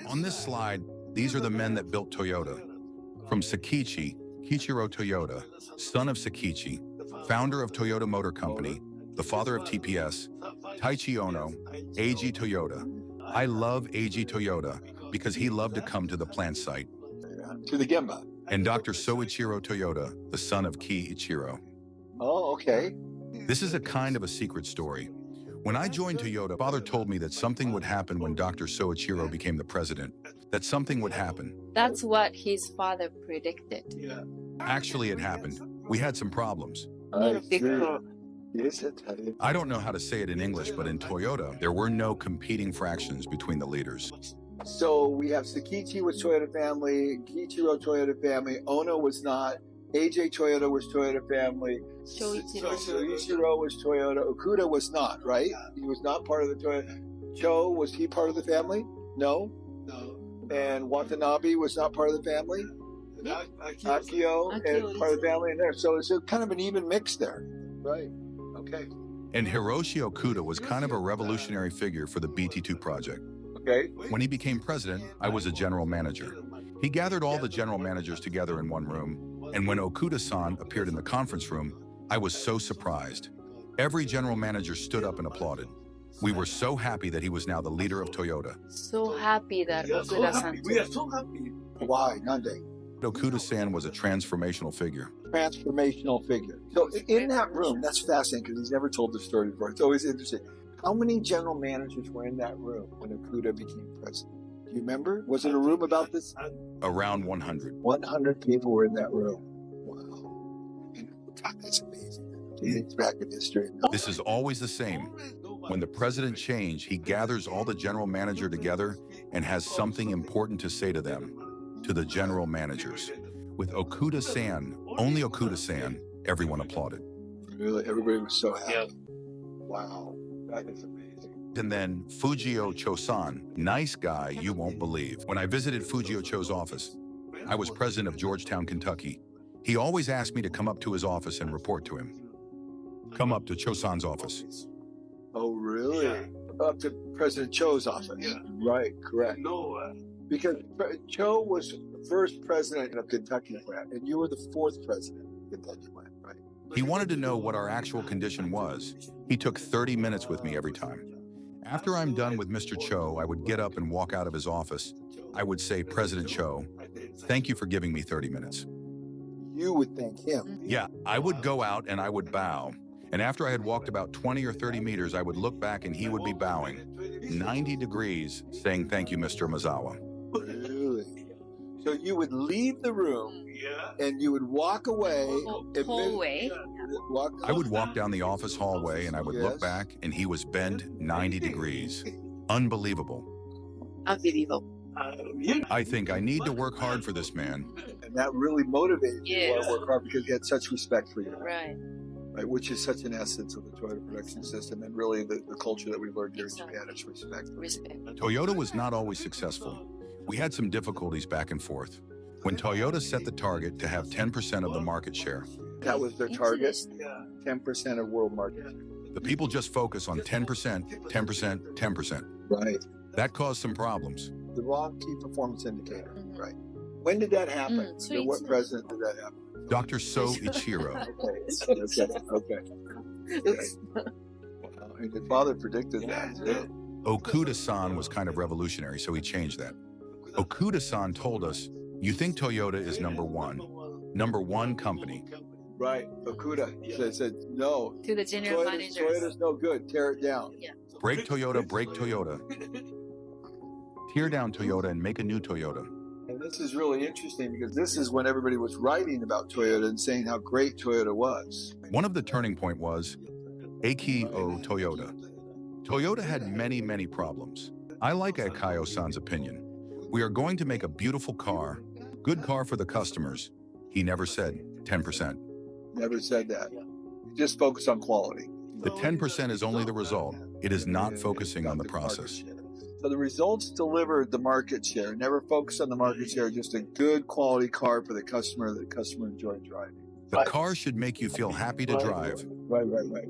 On this slide, these are the men that built Toyota. From Sakichi, Kiichiro Toyoda, son of Sakichi, founder of Toyota Motor Company, the father of TPS, Taichi Ohno, Eiji Toyoda. I love Eiji Toyoda because he loved to come to the plant site. To the Gemba. And Dr. Soichiro Toyoda, the son of Kiichiro. Oh, okay. This is a kind of a secret story. When I joined Toyota, father told me that something would happen when Dr. Soichiro became the president, that something would happen. That's what his father predicted. Yeah. Actually, it happened. We had some problems. Yes, I don't know how to say it in English, but in Toyota, there were no competing fractions between the leaders. So we have Sakichi was Toyota family, Kiichiro Toyota family, Ohno was not, AJ Toyota was Toyota family, Soichiro was Toyota, Okuda was not, right? He was not part of the Toyota. Cho, was he part of the family? No? No. And Watanabe was not part of the family? Akio and part of the family in there. So it's a kind of an even mix there. Right. Okay. And Hiroshi Okuda was kind of a revolutionary figure for the BT2 project. Okay. When he became president, I was a general manager. He gathered all the general managers together in one room, and when Okuda-san appeared in the conference room, I was so surprised. Every general manager stood up and applauded. We were so happy that he was now the leader of Toyota. So happy that Okuda-san. We are so happy. Why? Nande. Okuda-san was a transformational figure. Transformational figure. So in that room, that's fascinating because he's never told the story before. It's always interesting. How many general managers were in that room when Okuda became president? Do you remember? Was it a room about this? Around 100. 100 people were in that room. Wow. That's amazing. It's back in history. This is always the same. When the president changed, he gathers all the general manager together and has something important to say to them, to the general managers. With Okuda-san, only Okuda-san, everyone applauded. Really, everybody was so happy. Wow, that is amazing. And then Fujio Cho-san, nice guy you won't believe. When I visited Fujio Cho's office, I was president of Georgetown, Kentucky. He always asked me to come up to his office and report to him. Come up to Cho-san's office. Oh, really? Yeah. Up to President Cho's office. Yeah. Right, correct. No. Because Cho was the first president of Kentucky plant, and you were the fourth president of Kentucky plant, right? He wanted to know what our actual condition was. He took 30 minutes with me every time. After I'm done with Mr. Cho, I would get up and walk out of his office. I would say, President Cho, thank you for giving me 30 minutes. You would thank him. Yeah, I would go out and I would bow. And after I had walked about 20 or 30 meters, I would look back and he would be bowing 90 degrees, saying, thank you, Mr. Amezawa. Really? So you would leave the room and you would walk away. Hallway. I would walk down the office hallway and I would look back and he was bent 90 degrees. Unbelievable. Unbelievable. I think I need to work hard for this man. And that really motivated you to work hard because he had such respect for you. Right. Right, which is such an essence of the Toyota production system and really the culture that we've learned here in Japan is respect. Toyota was not always successful. We had some difficulties back and forth. When Toyota set the target to have 10% of the market share. That was their target, 10% of world market share. The people just focus on 10%, 10%, 10%. Right. That caused some problems. The wrong key performance indicator, right. When did that happen? Under what president did that happen? Dr. Soichiro. Okay. Wow. And your father predicted that too. Okuda-san was kind of revolutionary, so he changed that. Okuda-san told us, you think Toyota is number one company. Right, Okuda said no. To the general managers. Toyota's no good, tear it down. Yeah. Break Toyota, break Toyota. Tear down Toyota and make a new Toyota. And this is really interesting because this is when everybody was writing about Toyota and saying how great Toyota was. One of the turning point was Taichi Toyoda. Toyota had many, many problems. I like Akayo-san's opinion. We are going to make a beautiful car, good car for the customers. He never said 10%. Never said that. Just focus on quality. The 10% is only the result. It is not focusing on the process. So the results delivered the market share. Never focus on the market share, just a good quality car for the customer that the customer enjoyed driving. The car should make you feel happy to drive. Right.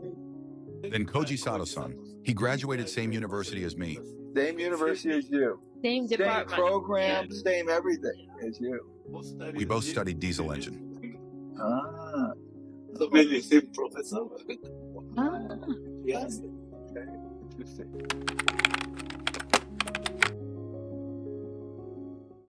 Then Koji Sato-san. He graduated same university as me. Same university as you. Same Same department. program, same everything as you. We both studied diesel engine. Ah. So maybe same professor. Ah. Yes. Okay. Interesting.